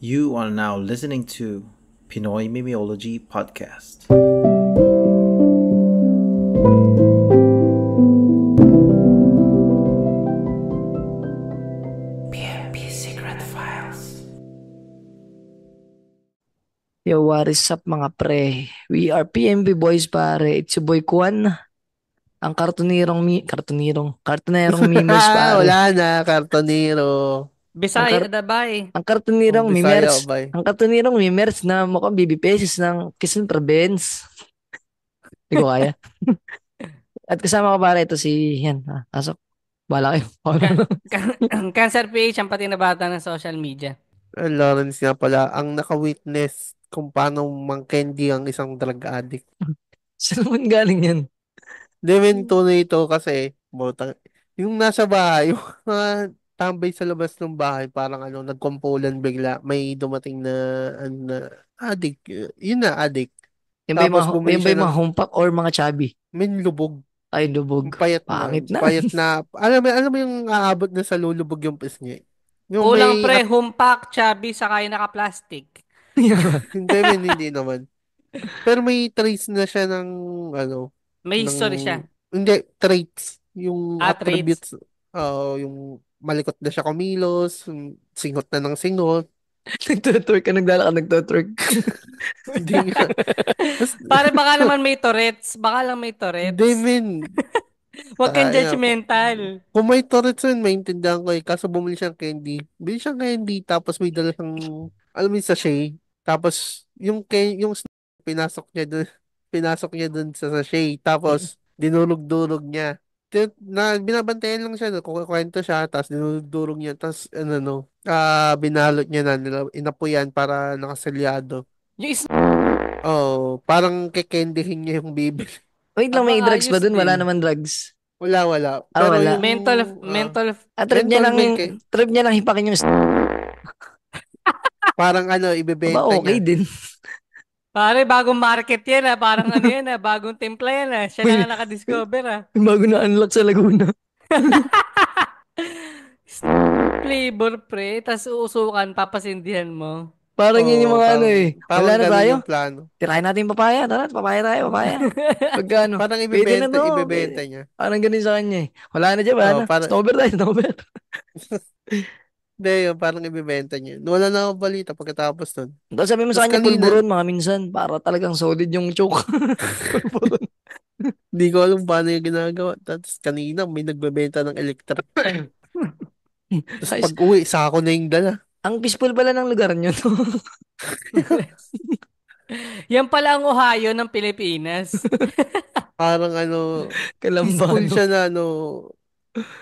You are now listening to Pinoy Mimiology Podcast. PMP Secret Files. Yo, what is up mga pre? We are PMB boys pare. It's your boy Kwan. Ang kartonerong mimers pare. Wala na, kartonero. Ang kar Bisaya na bay. ang kartonerong Bisaya mimers. ba? Ang kartonerong mimers na mukhang BB Pesos ng Quezon Province. Hindi ko kaya. At kasama ko pare ito si yan. Pasok. Bala kayo. Cancer PH ang pati na bata ng social media. Lawrence nga pala, ang naka-witness kung paano mang-candy ang isang drug addict. Saan naman galing yan? Demen tunay ito kasi, yung nasa bahay, yung mga tambay sa labas ng bahay, parang nagkumpulan bigla, may dumating na, addict, yun na, addict. Tapos bumili Yan ba siya yung ng mga humpak or mga chubby? lubog, Ay, lubog. Pangit na. payat na, alam mo yung aabot na sa lulubog yung pisngi. Yung Kulang may pre, humpak, chubby, saka yung naka-plastic. Hindi, hindi naman. Pero may traits na siya ng, ano, May ng, history siya. hindi, traits. Yung Traits. attributes, yung malikot na siya kumilos, singot na ng singot. Nagtutwerk ka, nagtutwerk. Hindi nga. Tas, Pare, baka naman may Tourette's. Baka lang may hindi, Tourette's. men. Huwag kang Kaya, judgmental. kung may Tourette's yun, maintindihan ko eh. Kaso bumili siyang candy. Bili siyang candy, tapos may dala siyang, alam mo yung sachet. Tapos, yung pinasok niya dun, pinasok niya dun sa sachet. Tapos, dinurog-durog niya. Binabantayan lang siya, kukwento siya, tapos dinurog-durog niya, tapos, binalot niya na, inapuyan para nakaselyado. Yung is... Oh, parang kekendihin niya yung bibili. Wait lang, Aba, may drugs ba ayos dun? Wala din. naman drugs. Wala. Pero Wala. yung, ah, Mental, Trip niya mental lang, make trip niya lang hipakin yung parang aba ibebenta okay niya. din. pare, bagong market yan ah. Parang ano yan ah, bagong timpla yan ah. Siya lang May, ang nakadiscover ah. may bago na unlock sa Laguna. Flavor pre, tas uusukan, papasindihan mo. Parang yun yung Oh, mga ano parang, eh. parang Wala na ganun tayo. yung plano. Tirahin natin yung papaya. Tara, papaya tayo, papaya. Pagka ano, Parang pwede na to. ibebenta Pwede. niya. Parang ganun sa kanya eh. Wala na dyan, wala Oh, na. parang, Snowber tayo, snowber. hindi, yun, parang ibebenta niya. Wala na akong balita pagkatapos nun. Tapos sabi mo sa Tapos kanya, kanina, pulburon mga minsan. Para talagang solid yung choke. Pulburon. di ko alam paano yung ginagawa. Tapos kanina, may nagbebenta ng electric fan. Tapos Ayos. pag uwi, sako na yung dala. Ang peaceful pala ng lugar nyo. Yan pala ang Ohio ng Pilipinas. Parang peaceful Kalambano. siya na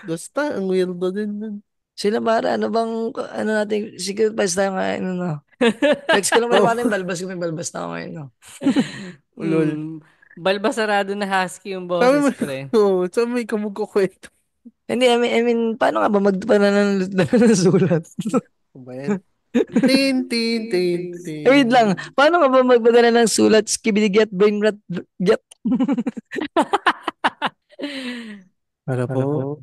basta, ang weirdo din nun. Sila para, ano bang, ano natin, secret pass tayo ngayon, ano. Flex ko lang pala Oh, paano yung balbas ko, may balbas na ako ngayon, no. ulol. Balbasarado na husky yung Sabi mo, boses, pre. sabi mo, kamugkukwento. Hindi, I mean, paano nga ba magpananalit na ng sulat? Ano ba yan? Tin, tin, tin, Wait lang, tin. paano nga ba magpadala ng sulat, skibidi brain rot, get? Para po,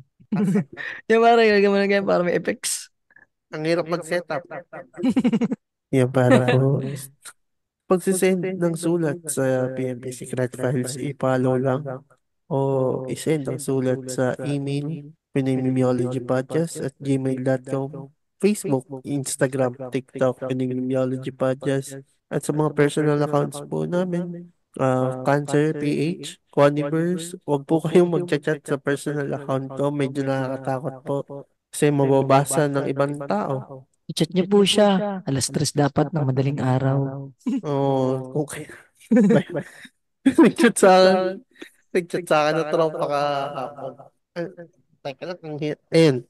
Yung parang gagawin na ganyan para may effects. ang hirap mag-setup. Yan para po. Pagsisend ng sulat sa PMP Secret Files, i-follow lang o isend ang sulat sa email pinimimiologypodcast@gmail.com, Facebook, Instagram, TikTok, Pinimimiologypodcast, at sa mga personal accounts po namin, Cancer PH, Quaniverse, wag po kayong magchat-chat sa personal account ko, medyo nakakatakot po kasi mababasa ng ibang tao. I-chat niyo po siya. Alas 3 dapat ng madaling araw. Oh, okay. Nag-chat sa akin. Nag-chat sa akin na tropa kahapon. Ay, teka lang,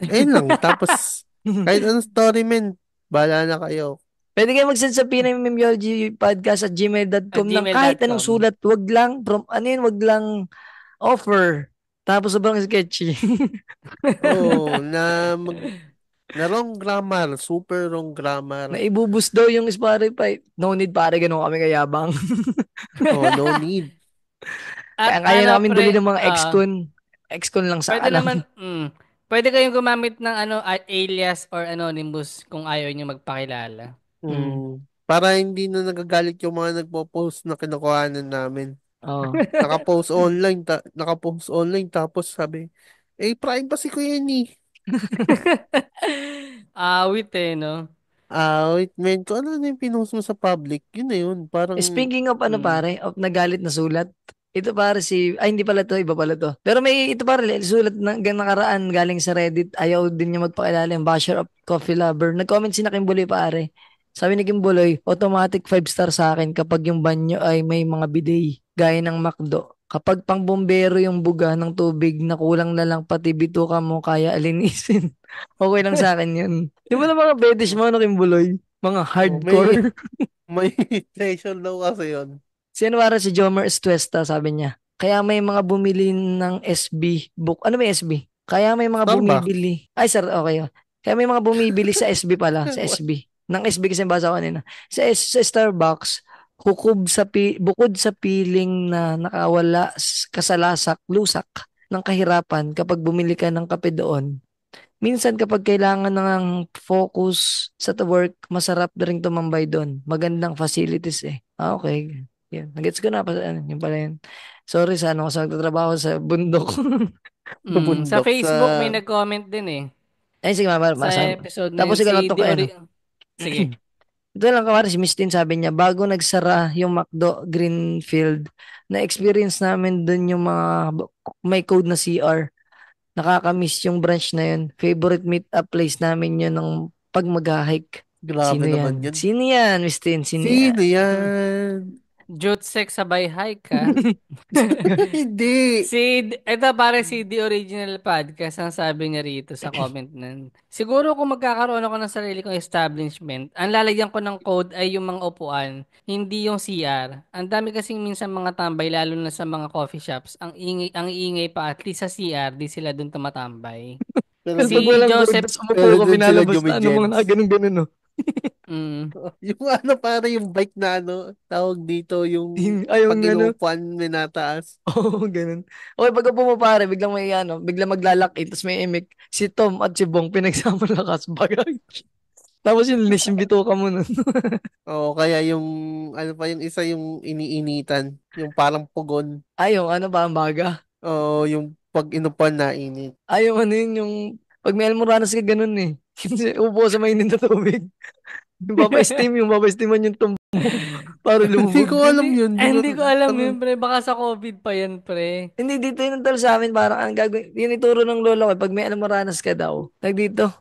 ayun lang. Tapos, kahit anong story, men, bahala na kayo. Pwede kayo mag-send sa At pinamimyologpodcast@gmail.com ng kahit anong gmail.com. sulat. Wag lang, ano yun, wag lang offer. Tapos sobrang sketchy. Oh, na wrong grammar, super wrong Na grammar. ibubus daw yung Spotify. No need pare, ganun kami kayabang. Oh, no need. At Kaya kaya namin bili pre, ng mga ex-con. Ex-con lang pwede sana. naman, pwede kayong gumamit ng alias or anonymous kung ayaw nyo magpakilala. Para hindi na nagagalit yung mga nagpo-post na kinukuhanan namin. Oo. Nakapost online tapos sabi, privacy ko yan eh. Awit eh, no? Wait, men, kung ano na yung pinost mo sa public, yun na yun. Parang, Speaking of ano Mm. pare, of nagalit na sulat. Ito pare hindi pala to, iba pala to. Pero may ito pare, sulat na nakaraan galing sa Reddit. Ayaw din niya magpakilala yung basher of coffee lover. Nag-comment si na Kimbuloy pare. Sabi ni Kimbuloy, automatic 5 star sa akin kapag yung banyo ay may mga bidet, gaya ng McDo. Kapag pang bombero yung buga ng tubig na kulang na lang pati bituka mo kaya alinisin. Okay lang sa akin yun. Di ba na mga bedes mo no Kimbuloy? Mga may, hardcore. may session daw kasi yun. Si ano para si Jomer Estuesta, sabi niya. Kaya may mga bumili ng SB book. Ano ba yung SB? Kaya may mga Starbucks. bumibili. Ay, sir, okay. Kaya may mga bumibili sa SB pala, sa SB. Ng SB kasi yung basa ko kanina. Sa Starbucks, bukod sa piling na nakawala kasalasak, lusak ng kahirapan kapag bumili ka ng kape doon. Minsan kapag kailangan ng focus sa work, masarap na rin tumambay doon. Magandang facilities eh. Okay. Yan. Nagets ko na pa ano, yun pala yun. Sorry sa ano kasi nagtatrabaho sa bundok. Sa Bundok sa... Facebook may nag-comment din eh. Ay sige, Sa episode na tapos yun, ikaw lang si to kay ano. Sige. Ito lang kawari si Miss Tin sabi niya, bago nagsara yung McDo Greenfield, na-experience namin dun yung mga may code na CR. Nakakamiss yung branch na yun. Favorite meet-up place namin yun ng pag mag-hike. Grabe Sino naman yan? yun. Sino yan, Miss Tin? Sino yan? Sino yan? Jute sex sabay hike ka. Hindi. Ito pare si The Original Podcast ang sabi niya rito sa comment nun. Siguro kung magkakaroon ako ng sarili kong establishment, ang lalagyan ko ng code ay yung mga upuan, hindi yung CR. Ang dami kasing minsan mga tambay lalo na sa mga coffee shops. Ang ingay pa at least sa CR, di sila dun tumatambay. Pero Pero pag dun, Si walang code, Joseph, tapos umupo pero ka, dun sila pinalabas na ano mga gumigents. ganun-ganun, no? mm, Yung para yung bike na tawag dito, yung Ayaw pag nga, no? inuupuan may nataas. Oo, ganun. Okay, pag upo mo pare, biglang may ano, biglang maglalaki, tapos may imik. Si Tom at si Bong, pinagsama lakas bagay. Tapos yung linis yung bituka mo nun. Oo, kaya yung, ano pa yung isa yung iniinitan, yung parang pugon. Ay, yung ano ba, ang baga? Oo, yung pag inupan na init. Ay, yung ano yun, yung, pag may almoranas ka, ganun eh. Kasi upo sa mainit na tubig. Yung papa-steaman yung tumbo mo para Hindi lumubog. ko alam yun. hindi ko alam Ano, yun pre, baka sa COVID pa yan pre. Hindi, dito yun ang talo sa amin, parang ang gagawin, yun ituro ng lola ko, pag may almoranas ka daw, dito,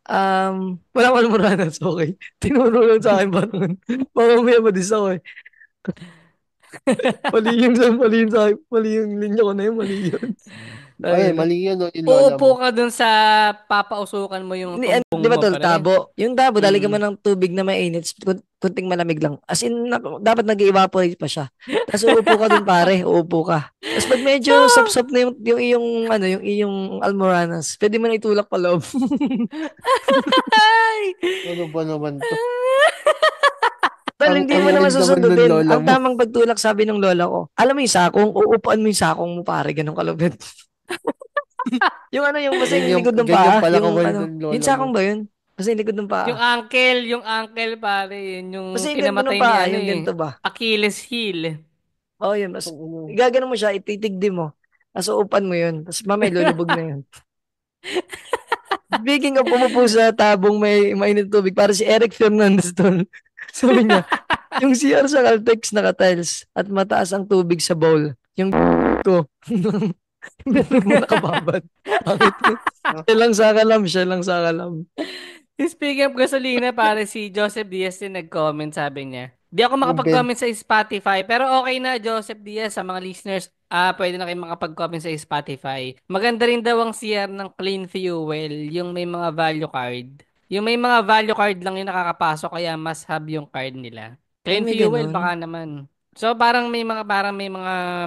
walang almoranas, okay. Tinuro lang sa akin, parang, parang may amadis ako eh. Mali yung sa akin, mali yung linya ko na yun, mali yun. ay, Ay, na. mali yun, yung lola mo. Uupo ka dun sa papausukan mo yung Hindi, tumbong di ba mo tol, pre. tabo? Yung tabo, dali ka Mm. man ng tubig na mainit, kunting malamig lang. As in, dapat nag-evaporate pa siya. Tapos uupo ka dun pare, uupo ka. Tapos pag medyo sap-sap na yung iyong, ano, yung iyong almoranas, pwede mo na itulak pa loob. Ay! Ano ba naman to? Tol, Ang, hindi ang mo naman weird naman ng susundutin. lola Ang mo. tamang pagtulak, sabi ng lola ko, alam mo yung sakong, uupuan mo yung sakong mo pare, ganun kalupit. Yung ano, yung basta yung likod ng Ganyan paa, pala yung ka-weird ano, ng yung lola mo. sakong ba yun? Basta yung likod ng paa. Yung ankle pare, yun yung Basta yung ganito ng kinamatay ni paa, ano yung eh, ganito ba? Achilles heel. Oh, yun. Mas, Ang ano. gagano mo siya, ititigdi mo. Tapos uupan mo yun. Tapos mamaya lulubog na yun. Speaking of umupo sa tabong may mainit na tubig, para si Eric Fernandez tol. Sabi niya, yung CR sa Caltex naka-tiles at mataas ang tubig sa bowl. Yung ko. Meron mo nakababad. Bakit? Siya lang sa kalam, siya lang sa kalam. Speaking of gasolina, pare si Joseph Diaz din nag-comment, sabi niya. Di ako Yung bed. makapag-comment sa Spotify, pero okay na Joseph Diaz sa mga listeners. Pwede na kayo makapag-comment sa Spotify. Maganda rin daw ang CR ng Clean Fuel, yung may mga value card. Yung may mga value card lang yung nakakapasok, kaya must have yung card nila. Ay, Clean may Fuel, ganun. baka naman. So, parang may mga,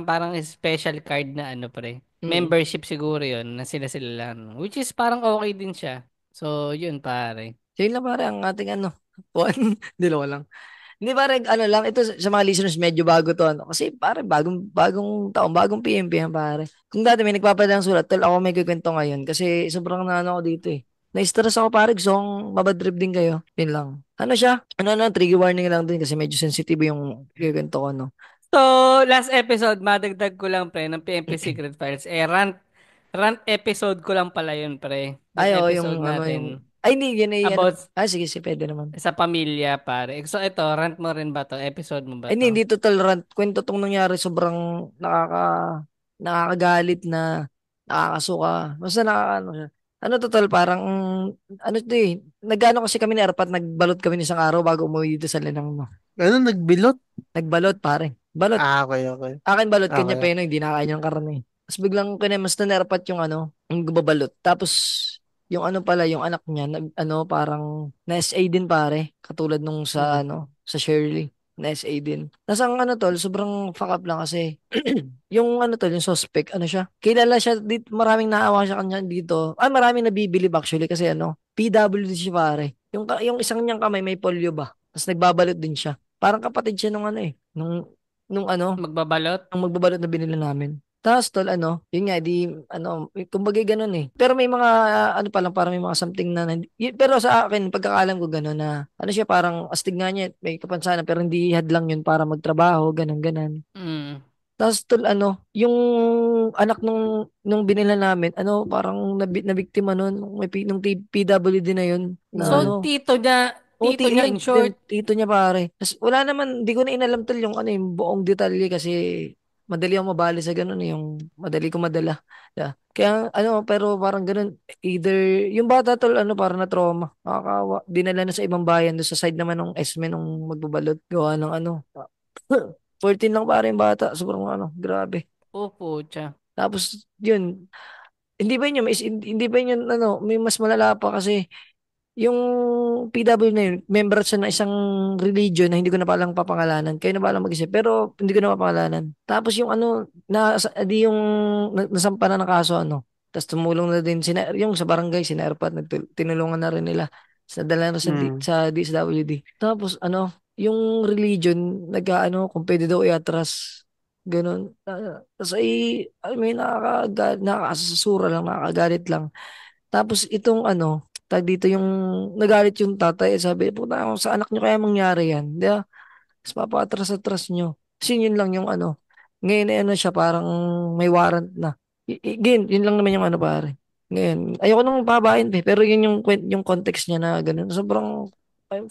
parang special card na ano pre. Mm. Membership siguro yun, na sila lang. Which is parang okay din siya. So, yun pare. So, yun lang pare ang ating ano. One. Hindi lang. Hindi pare, ano lang, ito sa mga listeners medyo bago to ano. Kasi pare, bagong taon, bagong PMP yan pare. Kung dati may nagpapadala ng sulat, tol, ako may kikwento ngayon. Kasi sobrang na ano ako dito eh. Na-stress ako pare, gusto kong mabadrip din kayo. Yun lang. Ano siya? Trigger warning lang din kasi medyo sensitive yung kwento ko, no? So, last episode, madagdag ko lang, pre, ng PMP Secret Files. Rant episode ko lang pala yun, pre. Yung Ay, oo, episode yung, natin ay, hindi, yun ay, about sige, pwede naman. sa pamilya, pare. So, ito, rant mo rin ba to? Episode mo ba Ay, hindi, to? hindi total rant. Kwento tong nangyari, sobrang nakakagalit na, nakakasuka. Basta nakakaano siya. Ano total, parang, ano to eh, nagano kasi kami ni Arpat, nagbalot kami ng isang araw bago umuwi dito sa Lanang, no? Ano, nagbilot? Nagbalot, pare. Balot. Okay, okay. Akin balot, kanya Okay. peno, hindi nakakain yung karne. Tapos biglang kinemas na nerpat yung yung babalot. Tapos, yung pala, yung anak niya, parang na-SA din pare. Katulad nung Mm. sa Shirley. Na-SA din. Tapos ang tol, sobrang fuck up lang kasi, yung tol, yung suspect, siya, kilala siya, maraming naawa siya kanya dito. Maraming nabibilib actually kasi PWD siya pare. Yung isang niyang kamay may polio ba? Tapos nagbabalot din siya. Parang kapatid siya nung nung Magbabalot? ang magbabalot na binili namin. Tapos tol, yun nga, kumbaga ganun eh. Pero may mga, pa lang, parang may mga something na, pero sa akin, pagkakalam ko ganun na, siya, parang astig nga niya, may kapansanan, pero hindi hadlang yun para magtrabaho, ganun. Mm. Tapos tol, yung anak nung binila namin, parang nabiktima nun, nung PWD na yun, na So, tito niya in short. tito niya pare. Tapos wala naman, di ko na inalam tol yung buong detalye kasi madali ako mabali sa ganun yung madali ko madala. Yeah. Kaya pero parang ganun, either, yung bata tol, parang na trauma. Nakakawa. Dinala na sa ibang bayan, doon sa side naman ng Esme nung magbabalot. Gawa ng 14 lang pare yung bata. Sobrang grabe. Opo, tsa. Tapos, yun, hindi ba yun, may mas malala pa kasi, yung PW na yun, member siya ng isang religion na hindi ko na palang papangalanan. Kayo na palang mag-isip. Pero hindi ko na papangalanan. Tapos yung di yung nasampa na ng kaso, Tapos tumulong na din, yung sa barangay, sina Erpat, tinulungan na rin nila. Sa dala na Mm. sa DSWD. Tapos yung religion, kung pwede daw iatras. Ganun. Tapos alam mo yun, nakakasasura lang, nakakagalit lang. Tapos itong tag dito yung nagalit yung tatay, sabi, puta sa anak nyo kaya mangyari yan. Di ba? Tapos papaatras-atras nyo. Kasi yun lang yung ngayon siya, parang may warrant na. Yun lang naman yung pare. Ngayon, ayoko nang pabain pero yun yung context niya na ganun. Sobrang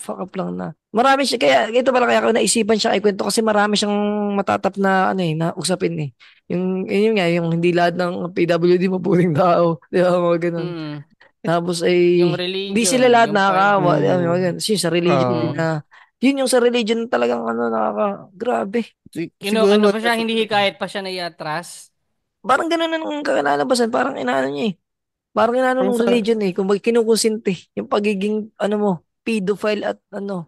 fuck up lang na. Marami siya, kaya ito pala kaya ako naisipan siya ikwento kasi marami siyang matatap na na usapin eh. Yun nga, yung hindi lahat ng PWD mabuting tao. Di ba, mga ganun. Mm. Tapos Yung hindi sila religion, lahat yung part. nakakaawa. Di ba, mga Mm. ganun. Kasi sa religion din Ah, yun yung sa religion talagang grabe. Ano siguro pa siya, hindi hikayat pa siya na iatras. Parang ganun na nung kakalabasan, parang inaano niya eh. Parang inaano ang nung sa religion eh. Kung kinukusinti, yung pagiging, mo, pedophile at manyak,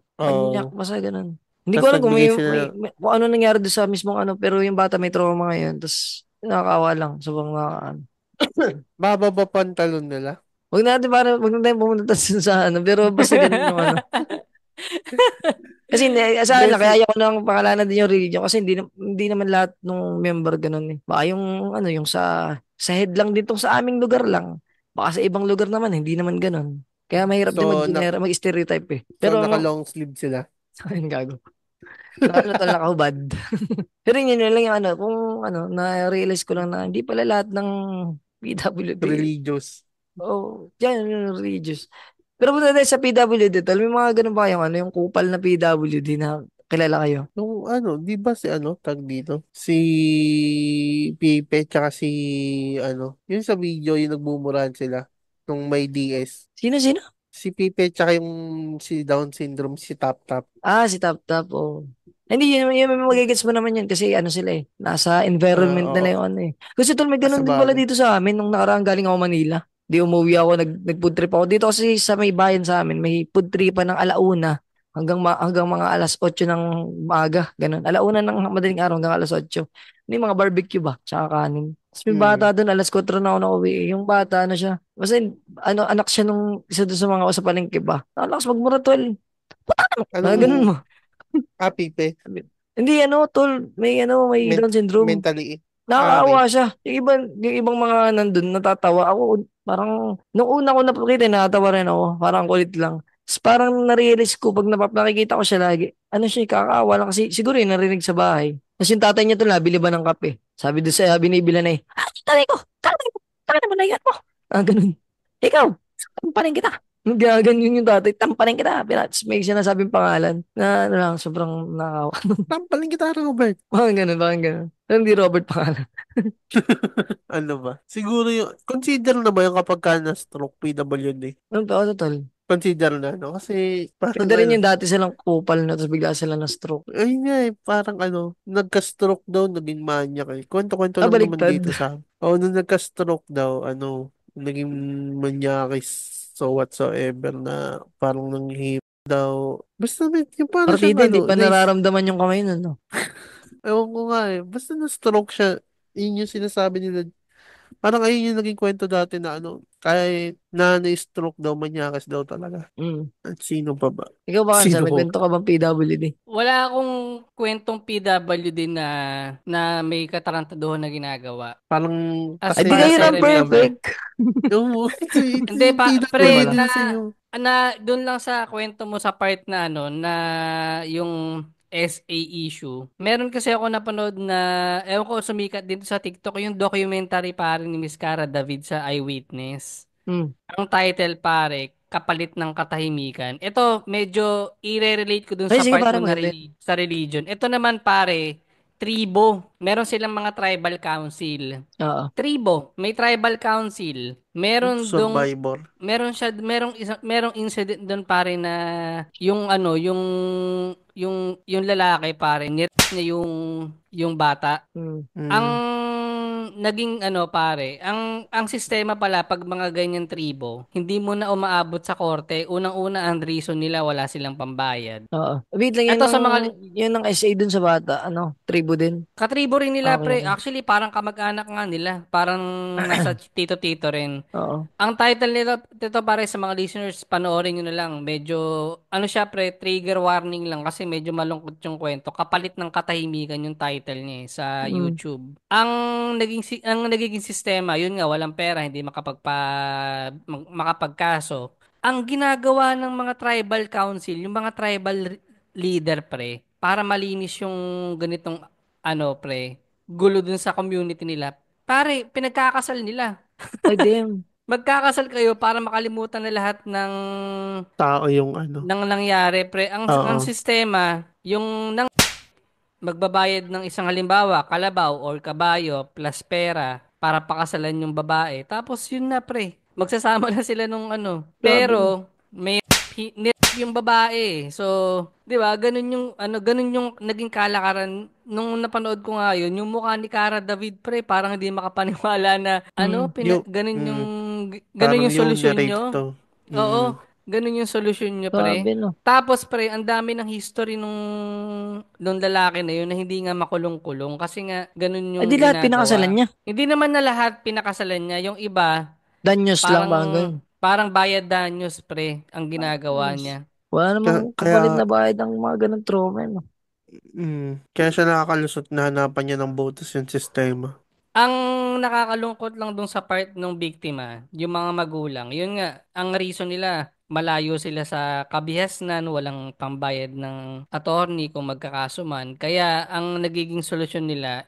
oh, basta ganun. Hindi ko tapos alam kung nagbigay sila kung ano nangyari doon sa mismong pero yung bata may trauma ngayon, tapos nakakaawa lang, sobrang nakakaano. bababa pantalon nila. Wag natin pumunta sa pero basta ganun yung Kasi hindi, sa akin lang, kaya Desi, ayoko nang pangalanan din yung religion kasi hindi naman lahat ng member ganun eh. Baka yung yung sa head lang dito sa aming lugar lang. Baka sa ibang lugar naman hindi naman ganun. Kaya mahirap din so mag-stereotype eh. so Pero naka long sleeve sila. ayun gago. Nakahubad. Pero yun lang yung kung na-realize ko lang na hindi pala lahat ng PWD. Religious. Oh, yan yung religious. Pero punta tayo sa PWD, tol, may mga ganun ba yung yung kupal na PWD na kilala kayo? Nung di ba si tag dito? Si Pipe tsaka si yun sa video yung nagmumurahan sila nung may DS. Sino? Si Pipe tsaka yung si Down syndrome, si Tap Tap. Si Tap Tap, oh. Hindi, yun magigets mo naman yun kasi sila eh. Nasa environment nila Oo, yung eh. Kasi tol, may sa ganun din pala bagay. dito sa amin nung nakaraan galing ako Manila. Di umuwi ako, nag-food trip ako. Dito kasi sa may bayan sa amin, may food tripan ng alauna hanggang mga alas 8 ng maga, ganun. Alauna ng madaling araw hanggang alas 8. May mga barbecue ba? Tsaka kanin. Tapos may bata Mm. doon, alas 4 na ako nauwi. Yung bata, siya. Basta, anak siya nung isa doon sa mga sa palengke ba? Nalakas magmura, tol. Ganun Anong mo. Pipe? Hindi tol, may Down syndrome. Mentally. Nakakaawa siya. Yung ibang mga nandun, natatawa. Ako, parang, nung una ko napakita, natatawa rin ako. Parang kulit lang. Tapos parang narealize ko, pag nakikita ko siya lagi, ano siya, kakaawa lang. Kasi siguro yun, narinig sa bahay. Tapos yung tatay niya to, nabili ba ng kape? Binibila na tatay ko, tatay mo na yan mo. Ganun. Ikaw, tampanin kita. Gaganyan yung tatay, tampanin kita. Pero tapos may sinasabing pangalan na, ano lang, sobrang nakakawa. Tampaling kita, Robert. Parang ganun. Pero hindi Robert pangalan. Ano ba? Siguro yung, consider na ba yung kapag ka na-stroke PWD? Ano pa ako, tol? Consider na, no? Kasi parang Pwede rin ano, yung dati silang kupal na tapos bigla sila na stroke. ayun nga parang ano, nagka-stroke daw, naging maniac eh. Kwento-kwento lang naman Baliktad. dito sa akin. Oo, nung nagka-stroke daw, ano, naging maniakis so whatsoever na parang nanghihip daw. Basta yung parang siyang Partida, hindi ano, pa nararamdaman yung kamay nun, no? ewan ko nga eh. Basta na-stroke siya, yun yung sinasabi nila. Parang ayun yung naging kwento dati na ano, kahit na na-stroke daw, manyakas daw talaga. Mm. At sino pa ba? Ikaw ba, Kansa? Sino May ko? kwento ka bang PWD? Wala akong kwentong PWD na may katarantaduhan na ginagawa. Parang As Ay, kasi di far kayo as I ng remember. perfect. Oo, Hindi pa, hindi Wala pre, lang. din sa'yo. doon lang sa kwento mo sa part na ano, na yung SA issue. Meron kasi ako napanood na, ewan ko, sumikat dito sa TikTok, yung documentary pare ni Miss Cara David sa Eyewitness. Mm. Ang title pare, Kapalit ng Katahimikan. Ito, medyo i-relate ko dun Ay, sa sige, part para mo na maganda yun. sa religion. Ito naman pare, tribo. Meron silang mga tribal council. Oo. Tribo, may tribal council. Survivor. Merong incident doon pare na yung ano, yung lalaki pare, niya yung bata. Mm. Ang Mm. naging ano pare, ang sistema pala pag mga ganyan tribo, hindi mo na umaabot sa korte. Unang-una ang reason nila wala silang pambayad. Oo. Wait lang, Ito sa mga yun ng SA dun sa bata. Ano? Tribo din. katribo rin nila Okay, pre. okay. Actually parang kamag-anak nga nila. Parang nasa tito-tito rin. Oo. Ang title nito, dito pare sa mga listeners, panoorin nyo na lang. Medyo, ano siya pre, trigger warning lang kasi medyo malungkot yung kwento. Kapalit ng katahimikan yung title niya sa Mm. YouTube. Ang nagiging sistema, yun nga, walang pera, hindi makapagkaso. Ang ginagawa ng mga tribal council, yung mga tribal leader pre, para malinis yung ganitong, ano pre, gulo dun sa community nila. Pare, pinagkakasal nila. Ay, damn. Magkakasal kayo para makalimutan na lahat Tao yung ano. ng nangyari, pre. Ang Oo. sistema, yung magbabayad ng isang halimbawa, kalabaw or kabayo plus pera para pakasalan yung babae. Tapos yun na, pre. Magsasama na sila nung ano. Grabe, no? Pero may yung babae. So, 'di ba? Ganun yung naging kalakaran nung napanood ko nga yun, yung mukha ni Cara David pre, parang hindi makapaniwala na ano, Mm. Mm, ganun parang yung yung solusyon narrate nyo. to. Oo, Mm. ganun yung solusyon nyo, pre. Grabe, no? Tapos, pre, ang dami ng history nung lalaki na yun na hindi nga makulong-kulong kasi nga ganun Ay, yung di lahat pinakasalan ginagawa. niya. Hindi naman na lahat pinakasalan niya. Yung iba, Danyos lang, parang parang ganun. parang bayad danyos, pre, ang ginagawa Yes. niya. Wala namang kapalit Kaya, na bayad ang mga ganun trauma, no? kaya siya nakakalusot na hanapan niya ng botos yung sistema. Ang nakakalungkot lang dun sa part ng biktima, yung mga magulang, yun nga, ang reason nila, malayo sila sa kabihasnan, walang pambayad ng attorney kung magkakaso man. Kaya ang nagiging solusyon nila,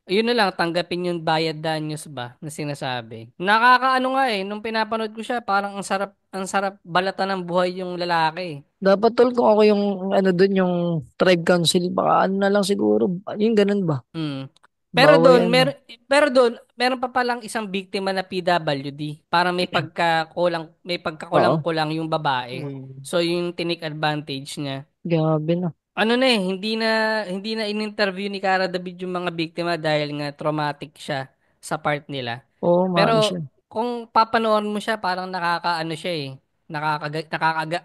yun na lang, tanggapin yung bayad danyos ba na sinasabi. Nakakaano nga nung pinapanood ko siya, parang ang sarap balatan ng buhay yung lalaki. Dapat tol kung ako yung ano dun yung tribe council baka ano na lang siguro yung ganun ba? Mm. Pero Bawal doon, ano. meron pa palang isang biktima na PWD. Parang may Oo. pagkakulang-kulang yung babae. Mm. So yung tinik advantage niya. Grabe na. Ano na hindi na in-interview ni Cara David yung mga biktima dahil nga traumatic siya sa part nila. Oo, maano Pero siya. kung papanoorin mo siya, parang nakakaano siya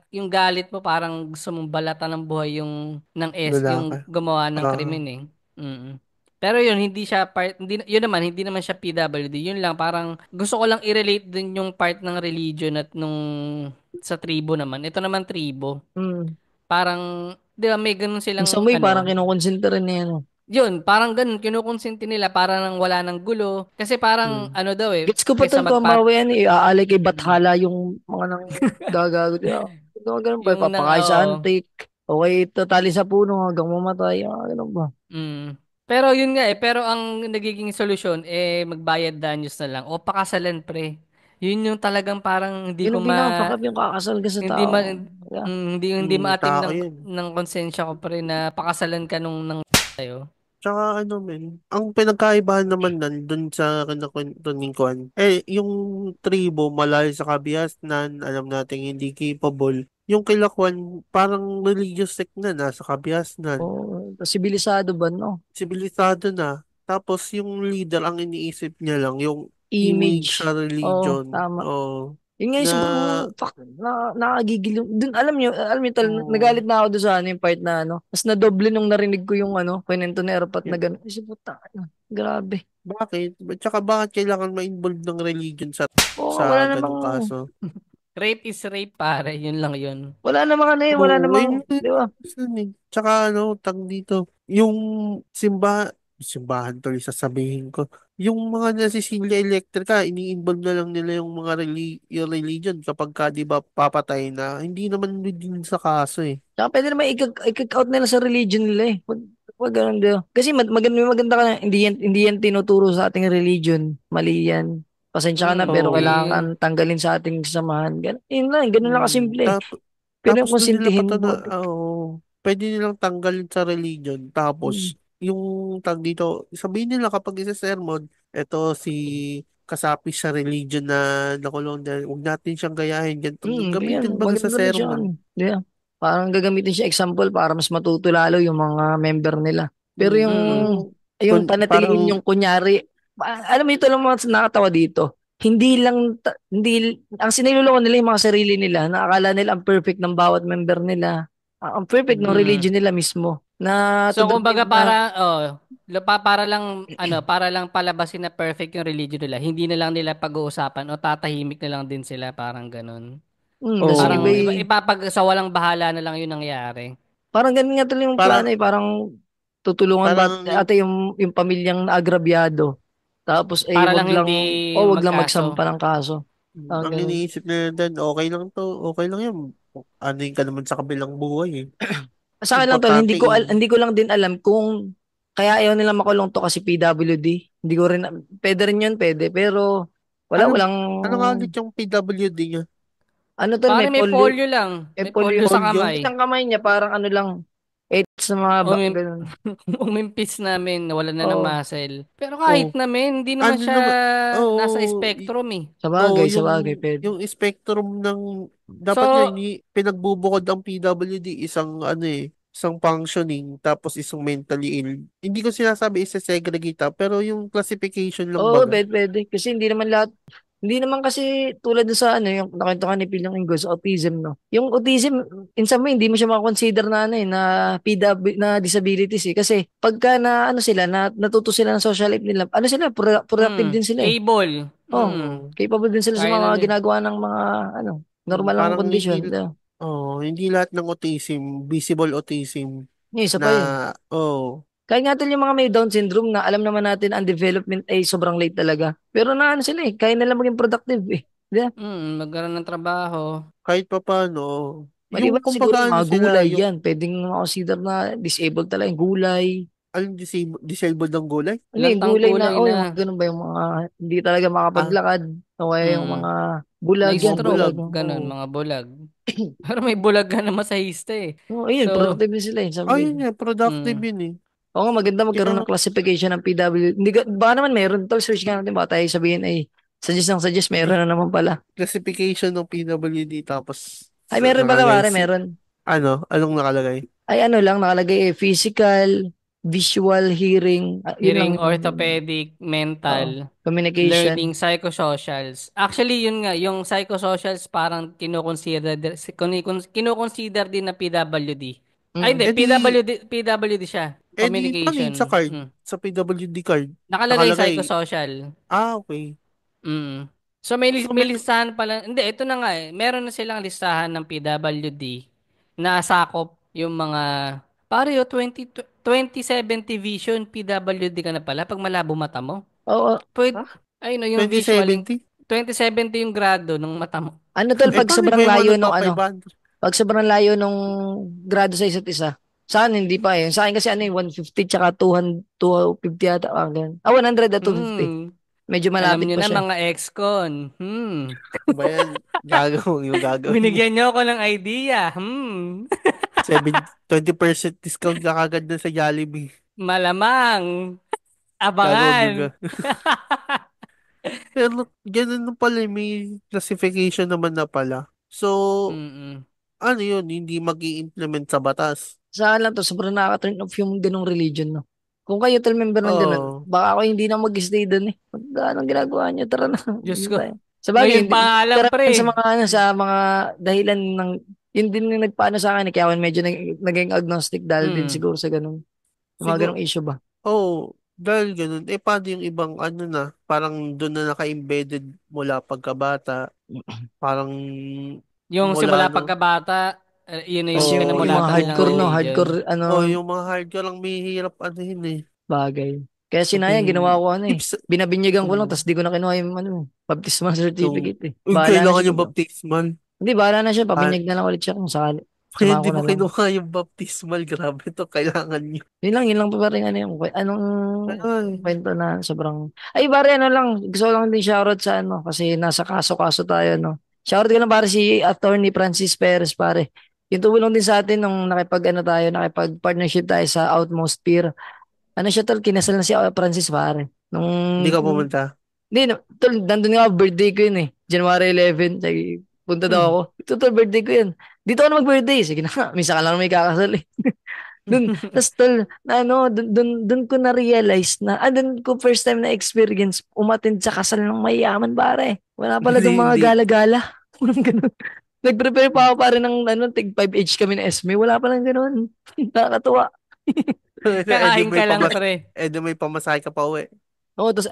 yung galit mo parang gusto mong balatan ng buhay Lalaki. yung gumawa ng Ah, krimen eh. Mm. Pero yun, hindi siya part, hindi naman siya PWD. Yun lang, parang gusto ko lang i-relate din yung part ng religion at nung sa tribo naman. Ito naman tribo. Mm. Parang, di ba, may ganun Yung silang, sa may parang ano, kinukonsinta rin niya ano. Yun, parang ganun, kinukonsinti nila para nang wala ng gulo. Kasi parang, Hmm. ano daw Gets ko pa kaysa tol kung mawayan aalay kay Hmm. Bathala yung mga nang gagago. Ganun ba? yung nang, Papakain sa oo. antik. Okay, tatali sa puno hanggang mamatay. Ganun ba? Mm. Pero yun nga pero ang nagiging solusyon, magbayad danyos na lang o pakasalan, pre. Yun yung talagang parang hindi Yun ko ang pinaka-fuck up yung kakasal ka sa hindi tao. Yeah. hindi maatim Tao ng yun. konsensya ko, pre, na pakasalan ka ng tayo. Tsaka ano men, ang pinagkaibahan naman nan dun sa kinakwento ni Kwan, yung tribo malayo sa kabihasnan, alam natin hindi capable. Yung kila Kwan, parang religious sect na nasa kabihasnan. Oh, sibilisado ba, no? Sibilisado na. Tapos yung leader, ang iniisip niya lang, yung image Image. sa Oo, religion. tama. Oh, Yun nga yung na, sobrang fuck, nakagigil yung, dun, alam niyo tal, oh, nagalit na ako doon sa ano, yung part na ano, mas nadoble nung narinig ko yung ano, kwento ni Erpat na gano'n. Isip ko, grabe. bakit? Tsaka bakit kailangan ma-involve ng religion Oo, sa ganong kaso? Rape is rape, pare. Yun lang yun. wala namang ano yun, wala Oo, namang, yun di ba? eh. Tsaka ano, tag dito, yung simbahan tuloy sasabihin ko, yung mga nasisilya electrica, ini-involve na lang nila yung mga yung religion kapag ka, di ba, papatay na, hindi naman din sa kaso eh. Tsaka pwede naman i-kick out nila sa religion nila eh. Wag ganun di ba? Kasi maganda ka na, hindi yan tinuturo sa ating religion. Mali yan. Pasensya ka na pero Oo. kailangan Hindi. kang tanggalin sa ating samahan. Ganun lang kasimple eh. Pero yung Tapos doon nila konsintihin mo. pwede nilang tanggalin sa religion. Hmm. Tapos, yung tag dito, sabihin nila kapag isa sermon, eto si kasapi sa religion na nakulong na, huwag natin siyang gayahin. Ganito, Ganyan. gamitin baga sa Maganda rin siya. sermon. Di ba? Parang gagamitin siya example para mas matuto lalo yung mga member nila. Pero yung Mm. Oo. panatilihin Parang, yung kunyari, alam mo ito lang mga nakakatawa dito. Hindi lang hindi ang siniloloko nila yung mga sarili nila na akala nila ang perfect ng bawat member nila. Ang perfect ng Mm. religion nila mismo na to So, the kumbaga point na para lang palabasin na perfect yung religion nila. Hindi na lang nila pag-uusapan o tatahimik na lang din sila, parang ganun. tas yung iba oh, Sa walang bahala na lang yung nangyari. parang ganun nga tuloy yung plano parang, eh, parang tutulungan ba parang, ate yung pamilyang naagrabyado. Tapos Para lang hindi wag lang magkaso. magsampa ng kaso. ang Ganun. iniisip nila din, okay lang to, okay lang yan. Ano ka naman sa kabilang buhay eh. Sa akin lang tol, Importante hindi ko lang din alam kung kaya ayaw nila makulong to kasi PWD. Hindi ko rin, pwede rin yun, pwede. Pero, ano, walang, ano nga ulit yung PWD niya? ano tol, Pare, may polio lang. may May polio. polio sa Polio? kamay. Isang kamay niya, parang ano lang, AIDS sa mga, Umim ganun. umimpis namin, nawala na ng Oo, muscle. Pero Oh, kahit namin, hindi naman ano siya naman, nasa oh, spectrum eh. sa yung bagay, pwede. spectrum ng dapat nga So, ini pinagbubukod ang PWD isang ano isang functioning tapos isang mentally ill. Hindi ko sinasabi isa-segregate pero yung classification lang Oo, baga. pwede. Kasi hindi naman kasi tulad dun sa ano, yung nakwento ka ni Phil yung Ingles, autism, no? Yung autism, in some way, hindi mo siya makakonsider na ano eh, na PW, na disabilities eh. Kasi pagka na ano sila, natuto sila ng social life nila, ano sila, productive din sila eh. able. Oh, capable din sila sa Kaya na mga din. ginagawa ng mga, ano, normal lang Parang kondisyon. Diba? hindi lahat ng autism, visible autism Yung isa na pa yun. oh, Kaya nga tol, yung mga may Down syndrome na alam naman natin ang development ay sobrang late talaga. Pero na ano sila eh, kaya nila maging productive eh. Di ba? Magkaroon ng trabaho. kahit papaano yung Maliban siguro kumbaga yung ano mga sila, gulay yung yan. Pwedeng consider na disabled talaga yung gulay. alin disabled ng gulay? Ano yung Lantang gulay kulay na, oh, yung mga na. ganun ba yung mga hindi talaga Ah, makapaglakad. O kaya yung mga Mm. bulag yan, Na-stroke. bulag. bulag. Ganun, Oh. mga bulag. Pero may bulag ka na masahista eh. Oh, ayun, So, productive din sila eh, sabi. Ayun nga, productive mm. yun eh. Oo nga, maganda Kaya magkaroon ng classification ng PW. Hindi, baka naman meron. Tol, search nga natin, baka tayo sabihin ay suggest, meron na naman pala. classification ng PWD tapos Ay, meron pala, nakalagay pare, meron. anong nakalagay? Ay, ano lang, nakalagay physical, visual, hearing, yun lang. Hearing, orthopedic, Oo, mental, communication. learning, psychosocials. Actually, yun nga, yung psychosocials parang kinukonsider din na PWD. Ay, Mm. hindi, Eh di, PWD siya. paano yun sa Communication. card? Sa PWD card? Nakalagay Nakalagay, psychosocial. okay. Mm. So So, may listahan pala. Hindi, ito na nga eh. Meron na silang listahan ng PWD na sakop yung mga pareho 2070 vision, PWD ka na pala pag malabo mata mo. Oo. Pwede, Ha? ay no, yung visual, 2070? 2070 yung grado ng mata mo. Ano tol, Eh, pag paano sobrang ba yung mga layo nung nagpa-500? pag sobrang layo nung grado sa isa't isa. Sa akin, hindi pa eh. Sa akin kasi 150 tsaka 200, 250 yata. Ganun. 100 at 250. Hmm. Medyo Alam malapit nyo pa na siya. mga ex-con. Ba yan? Gagawin yung gagawin mo. Binigyan nyo ako ng idea. 20% discount ka kagad na sa Jollibee. Malamang. Gagawin Abangan. ka. Pero ganun na pala, may classification naman na pala. So, Mm-mm. ano yun, hindi mag-i-implement sa batas. Sa akin lang to, sobrang nakaka-turn off yung ganong religion, no? Kung kayo tol member ng ganun, Oh, baka ako hindi na mag-stay doon eh. Anong ginagawa niyo? Tara na. Diyos Doon ko. tayo. Sa bagay, Ngayon pa nga lang, karamihan sa pre. mga sa mga dahilan ng yun din yung nagpaano sa akin eh, kaya ako medyo naging agnostic dahil din Mm. siguro sa ganung mga siguro, ganong issue ba. dahil ganun, paano yung ibang ano na, parang doon na naka-embedded mula pagkabata, parang Yung mula simula nung, pagkabata, yun na yung Kasi yung mga pinamulatan nilang hardcore no, religion. hardcore ano yung mga hardcore lang may hirap ano yun bagay. Kaya sinayang sabihin, ginawa ko ano eh. tips, Binabinyagan ko lang mm, tapos di ko na kinuha yung baptismal yung, certificate eh. uy, Bahala na kailangan siya yung pag baptismal. hindi, bahala na siya. Ah, Pabinyag na lang ulit siya kung sakali. kaya Samahan hindi ko mo na lang. kinuha yung baptismal, grabe to, kailangan nyo. Yun lang pa rin ano yung, anong Ay, kwento na sobrang, ay pare ano lang, gusto ko lang din shoutout sa ano, kasi nasa kaso-kaso tayo no. Shoutout ko lang pare si Attorney Francis Perez pare. Yung tumulong din sa atin nung nakipag-partnership tayo sa Outmost Peer. Ano siya tol, kinasal na si Francis pare. hindi ka pumunta. Hindi, tol, nandun nga birthday ko yun eh. January 11, sige, punta daw ako. Ito tol, birthday ko yun. Dito ako na mag-birthday. Sige na nga, misa ka lang may kakasal eh. Dun, tas tol, na ano, dun ko na-realize na, dun ko first time na experience umattend sa kasal ng mayaman pare. Wala pala Hindi, dong mga hindi. gala-gala. Walang ganun. Nag-prepare pa ako pare ng tig 5H kami na SME. Wala palang ganun. Nakakatuwa. Kakain ka lang, pre. May pamasahe ka pa uwi. Oo, tapos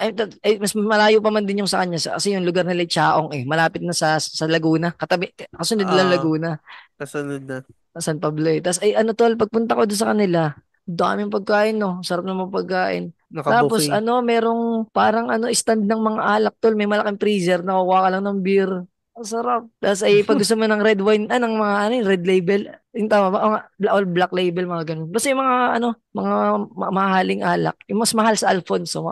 mas malayo pa man din yung sa kanya kasi yung lugar nila Chaong eh, malapit na sa Laguna, katabi kasunod lang Ah, Laguna, kasunod na. San Pablo eh. Tapos ay ano tol, pagpunta ko doon sa kanila, daming pagkain no, sarap ng mga pagkain. Tapos Naka-buffet. ano, merong parang ano stand ng mga alak tol, may malaking freezer, nakukuha ka lang ng beer. Ang sarap. Tapos ay pag gusto mo ng red wine, ng mga ano, red label, yung tama ba? O nga, all black label, mga ganun. Basta yung mga ano, mga mahaling alak. Yung mas mahal sa Alfonso.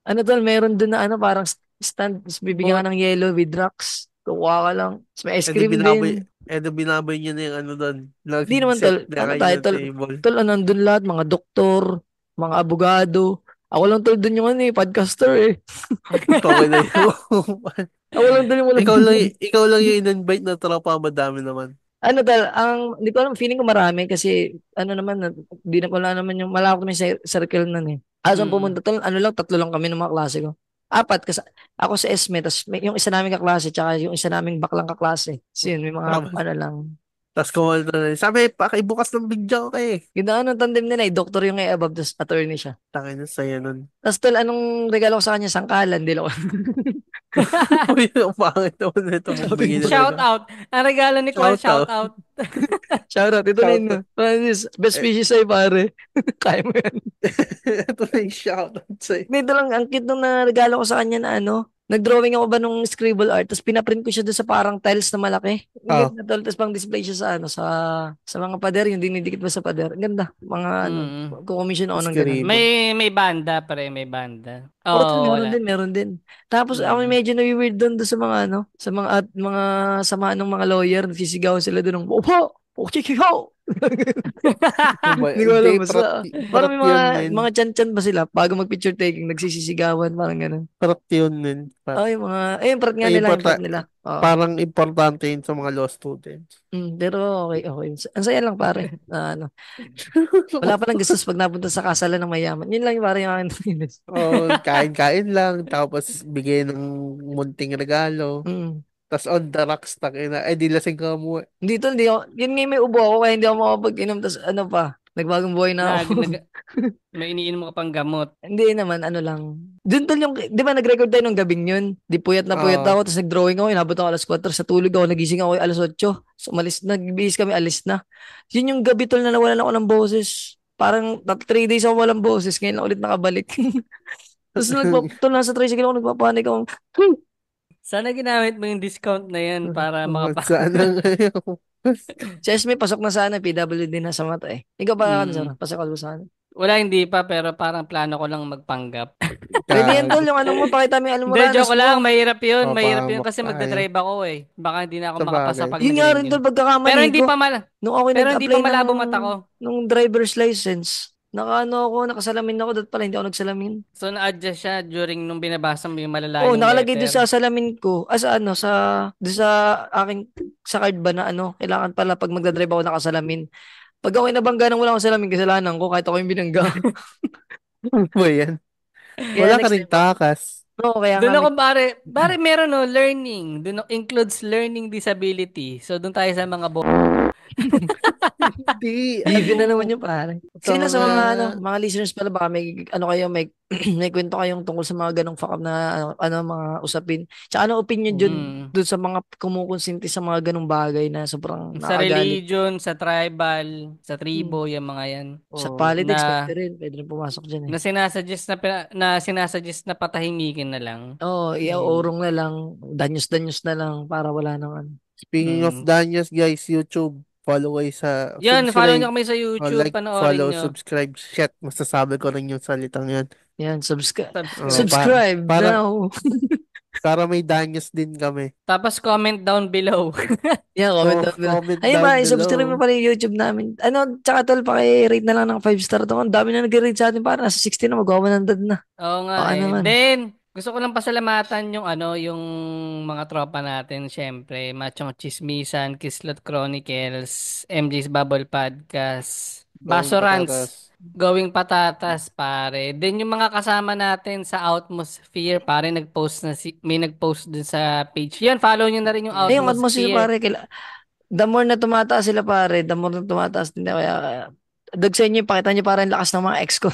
Ano tol, meron doon na ano, parang stand, tapos bibigyan Mga, ka ng yellow with rocks. Kukuha ka lang. Tapos may ice edi cream binaboy, din. binaboy niya na yung ano doon. Di naman Nag-set tol, na ano kayo tayo ng tol, table. tol, ano, nandun lahat, mga doktor, mga abogado. Ako lang tol doon yung ano eh, podcaster eh. Okay na yun. Ako lang tol yung walang ikaw lang yung in-invite na tropa, madami naman. Ano tol, hindi ko alam, feeling ko marami kasi, ano naman, di na wala naman yung, malawak naman yung circle nun eh. Asan pumunta tol, ano lang, tatlo lang kami ng mga klase ko. Apat, kasi ako sa ESME, tapos yung isa naming kaklase, tsaka yung isa naming baklang kaklase. So yun, may mga, Tapos, ano lang, tapos kumalta na. Sabi, pakibukas ng bigyan ko eh. ginawa ng tandem nila eh. Doktor yung above, tapos attorney siya. Tangin na saya nun. Tapos tol, anong regalo ko sa kanya? Sangkalan, di lang. Uy, ang pangit naman na ito. Sabi Magbigay ko, na Shout regalo. out. Ang regalo ni Kwan, Shout shout out. out. shoutout, ito na Shout yun. out. Francis, best Eh, wishes sa'yo pare. Kaya mo yan. ito na yung shout out sa'yo. Dito lang, ang cute nung na regalo ko sa kanya na ano, nag-drawing ako ba nung scribble art, tapos pinaprint ko siya doon sa parang tiles na malaki. Ang Ah, ganda tol, tapos pang display siya sa ano, sa mga pader, yung dinidikit ba sa pader. Ang ganda, mga ano, Mm. kukomisyon ako ng ganun. scribble. May banda, pre. May banda. Oo, tol, Oo, wala. meron din. Tapos ako Mm. medyo na-weird doon sa mga ano, sa mga samahan ng mga lawyer, nagsisigaw sila doon ng, opo, opo, hindi ko Hindi, alam, basta, parang prat may yun, men. mga chan-chan ba sila, bago mag-picture taking, nagsisisigawan, parang ganun. Prat yun, men. Oh, yung mga, yung part nga Ay, nila, yung part nila. Oo. parang importante yun sa mga law students. Pero okay. Ang saya lang pare. Ano, wala pa lang gastos pag napunta sa kasalan ng mayaman. Yun lang yung pare yung akin nainis. Oh, kain-kain lang, tapos bigay ng munting regalo. Mm. Tapos on the rocks, takina. Di lasing ka mo. Hindi ako, yun nga yung may ubo ako kaya hindi ako makapag-inom. Tapos ano pa, nagbagong buhay na ako. May iniinom ka pang gamot. Hindi naman, ano lang. Doon tol yung, di ba nag-record tayo nung gabing yun? Di puyat na puyat Ah, ako, tapos nag-drawing ako, inabot ako alas 4, sa tulog ako, nagising ako alas 8. So, nagbihis kami, alis na. Yun yung gabi tol na nawalan ako ng boses. parang 3 days ako walang boses. Ngayon lang ulit nakabalik. Tapos nasa tricycle ako, nagpapanik ako. Sana ginamit mo yung discount na yan para Sana ngayon. Si Esme, pasok na sana. PWD na sa mata eh. Ikaw pa, ano, Mm. sana? Pasok ka ba sana? Wala, hindi pa, pero parang plano ko lang magpanggap. Pwede yan, tol. Yung ano mo, pakita mo yung Hindi, almoranas joke lang. mo. Mahirap yun. O, Mahirap yun pahamak kasi tayo. magdadrive ako eh. Baka hindi na ako Sa makapasa bagay. pag Yun nga rin, nag-renew. tol, pagkakamali Pero hindi ko. pa Nung ako pero hindi pa nag-apply malabo ng, mata ko. nung driver's license, nakasalamin ako, dat pala, hindi ako nagsalamin. So, na-adjust siya during nung binabasa mo yung Oh, malalayong nakalagay doon letter. sa salamin ko. Doon sa aking, sa card ba na ano, kailangan pala pag magdadrive ako nakasalamin. Pag ako nabangga nang wala akong salamin, kasalanan ko, kahit ako yung binangga. Ano ba yan? Kaya Wala ka next rin time, takas. no, kaya Doon nga, ako, pare meron no, learning. Doon includes learning disability. So, doon tayo sa mga Hindi, Bibi na naman yung pare. Sa Sino sa mga- mga listeners pala baka may ano kayo may may kwento kayong tungkol sa mga ganong fuck up na mga usapin. Tsaka ano opinion dun sa mga kumukonsinti sa mga ganong bagay na sobrang sa nakagalit. religion, sa tribal, sa tribo, yung mga yan. Sa Oo. politics Na- pwede rin pumasok diyan eh. Na sinasuggest na patahimikin na lang. Oo, iaurong na lang, danyos-danyos na lang para wala nang ano. Speaking of Danyos, guys, YouTube, follow kayo sa Yan, follow subscribe. nyo kami sa YouTube, Like, panoorin follow, nyo. subscribe. Shit, masasabi ko rin yung salitang yan. Yan, subscribe. Subscribe. Subscribe para- now. Para may Danyos din kami. Tapos comment down below. Yan, comment down below. Comment Ayun down ba, below. i-subscribe mo pala yung YouTube namin. Ano, tsaka tol, paki-rate na lang ng 5 star to. Ang dami na nag-rate sa atin, para nasa 60 na, mag-100 na. Oo nga Baka eh. naman. Then, gusto ko lang pasalamatan yung mga tropa natin, syempre. Machong Chismisan, Kislot Chronicles, MJ's Bubble Podcast, Basorans, Going Patatas, pare. Then yung mga kasama natin sa Atmosphere, pare, may nag-post dun sa page. Yan, follow nyo na rin yung Yung atmosphere, Atmosphere. pare, the more na tumataas sila, pare, the more na tumataas din. Kaya, dag sa inyo, pakita nyo parang lakas ng mga ex ko.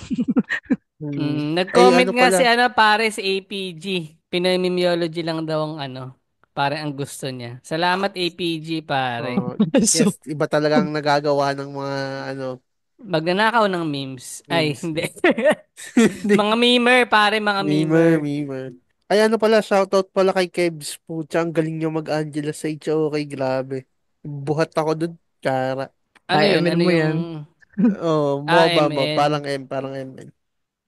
Nag-comment Ay, ano nga pala? pare si APG. Pinoy Mimiology lang daw ang pare ang gusto niya. Salamat APG, pare. So, Yes, iba talagang nagagawa ng mga Magnanakaw ng memes. Ay, Memes. hindi. Hindi. Mga memer, pare, mga memer. Memer. Ay, ano pala, shoutout pala kay Kebs. Pucha, ang galing niya mag-Angela sa HOK, grabe. Buhat ako dun, Kara. Ano Ay, yun? amin Ano mo yung... yan. Oh, MOBA mo, AMN. parang MN.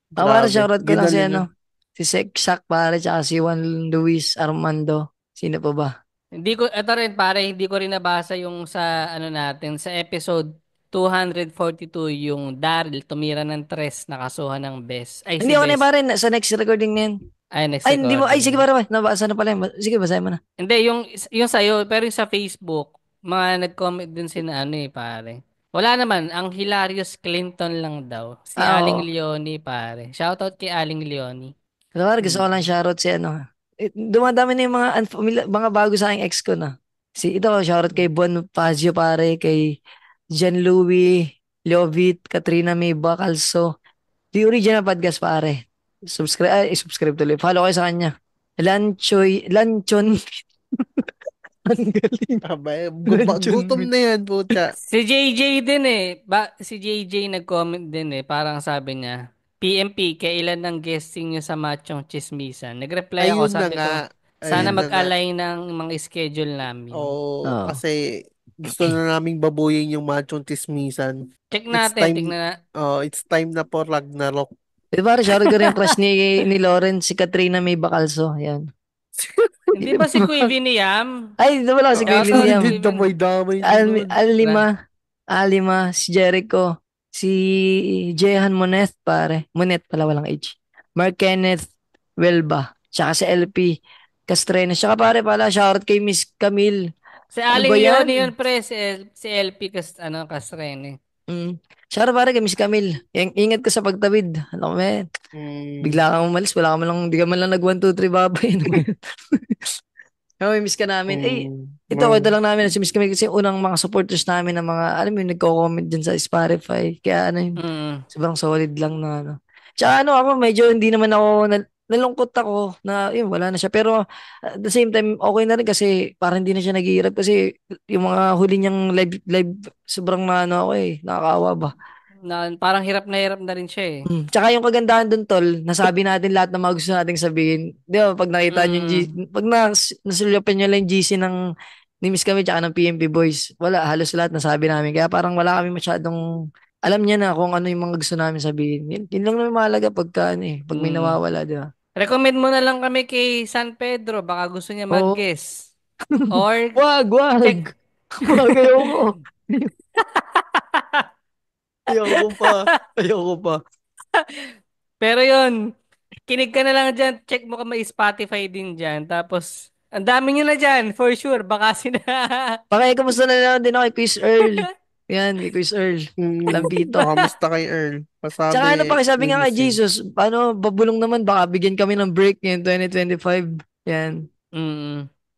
Para Grabe, shoutout ko lang si ginalingan. si Seksak, pare, tsaka si Juan Luis Armando. Sino pa ba? Ito rin, pare, hindi ko rin nabasa yung sa, natin, sa episode 242, yung Daryl, tumira ng tres, nakasuhan ng best. Ay, Hindi si ako na Best. pare, sa next recording na yan. Ay, next Ay, hindi mo. Ay, sige recording. pare, nabasa na pala yan. Sige, basahin mo na. Hindi, yung sa'yo, pero yung sa Facebook, mga nag-comment din sina pare. Wala naman, ang Hilarious Clinton lang daw. Si Aling Oo. Leonie, pare. Shoutout kay Aling Leonie. Pero pare, gusto ko lang shoutout si dumadami na yung mga mga bago sa aking ex ko na. Shoutout kay Bon Fazio, pare, kay Louis Leovit, Katrina May Bacalso. The original podcast, pare. Subscribe tuloy. Follow kayo sa kanya. Lanchon. Ang galing. Gutom na yan, pucha. Si JJ din si JJ nag-comment din Parang sabi niya, PMP, kailan ang guesting niyo sa Machong Chismisan? Nag-reply ako, Ayun na sabi nga. ko, sana Ayun na nga. mag-align ng mga schedule namin. Oo, Oo. kasi gusto na naming babuyin yung machong tismisan. Check It's natin, time, tignan na. it's time na po Ragnarok. Pare, shoutout ko rin yung crush ni Lawrence, si Katrina May Bacalso. Yan. Hindi ba si Quivy ni Yam? Ay, di ba lang si Shoutout Gwilin Yam? Hindi damay-damay. Alima, si Jericho, si Jehan Moneth, pare. Moneth pala, walang H. Mark Kenneth Welba, tsaka si LP Castrenes. Tsaka pare pala, shoutout kay Miss Camille. Si Ano Aling ba yan? Leonie yun, pre. Si LP Castrene. Shoutout pare kay Miss Camille. Ingat ka sa pagtawid. Ano mo, bigla kang umalis, wala ka man lang, di ka man lang nag 1, 2, 3 babay. May miss ka namin. Ito lang namin si Miss Camille kasi unang mga supporters namin ng mga, alam mo, nagko-comment dyan sa Spotify. Kaya sobrang solid lang na Tsaka ako, medyo hindi naman ako, nalungkot ako na yun, wala na siya. Pero at the same time, okay na rin kasi parang hindi na siya naghihirap kasi yung mga huli niyang live sobrang ako nakakaawa ba. Na parang hirap na rin siya eh. Tsaka yung kagandahan dun, tol, nasabi natin lahat ng mga gusto nating sabihin. Di ba, pag nakita nyo yung pag nasulyapan nyo lang yung GC ni Miss kami tsaka ng PMP Boys, wala, halos lahat nasabi namin. Kaya parang wala kami masyadong, alam niya na kung ano yung mga gusto namin sabihin. Yun lang naman mahalaga pagka, pag may nawawala, di ba? Recommend mo na lang kami kay San Pedro, baka gusto niya Oo. mag-guest. Or Wag! check. Wag, ayoko. Ayoko pa. Pero yun, kinig ka na lang dyan, check mo kung may Spotify din dyan. Tapos, ang dami nyo na dyan, for sure, baka sina... Kamusta na lang din ako kay Quiz Earl. Yan, kay Quiz Earl. Lampito. Kamusta kay Earl? Tsaka pakisabi nga kay missing. Jesus, babulong naman, baka bigyan kami ng break ngayon 2025. Yan.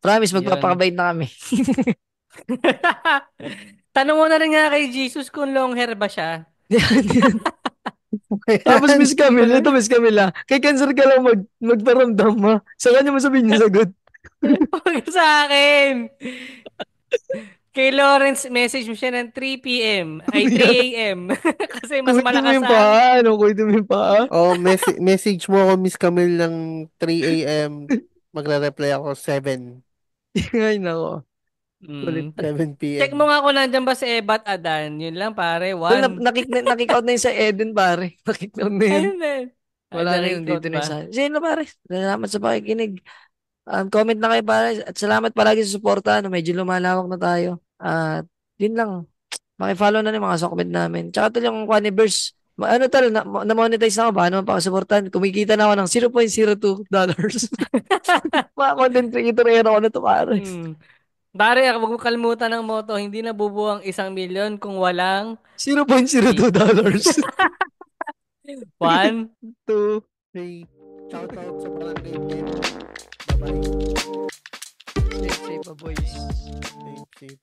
Promise, magpapakabait na kami. Tanong mo na rin nga kay Jesus kung long hair ba siya. Yan. Tapos Miss Camila, kay cancer ka lang magparamdam ha. Sa kanya mo sabihin niya sagot. Huwag sa akin. Kay Lawrence, message mo siya ng 3 p.m. Ay, 3 a.m. Kasi mas malakas Kuwito mo yung paa. Oh, message mo ako, Miss Camille, ng 3 a.m. Magre-reply ako 7. Ay, nako. 7 p.m. Check mo nga kung nandyan ba si Ebat Adan. Yun lang, pare. One. Nakik out na yun sa Eden, pare. Nakik out na yun. Ayun na. Wala na yun. Dito na yun sa... Sige na, pare. Salamat sa pakikinig. Comment na kayo, pare. At salamat palagi sa suporta. Medyo lumalawak na tayo. At yun lang. Makifollow na rin mga comment namin. Tsaka ito yung Quaniverse. Na-monetize na ako. Paano makasuportahan? Kumikita na ako ng $0.02. Mga content creator ako na to, pare. Pare, huwag mo kalimutan ng motto. Hindi nabubuo ang 1,000,000 kung walang $0.02. 1, 2, 3. Shout out sa barangay team. Bye-bye. Safe, boys. Safe.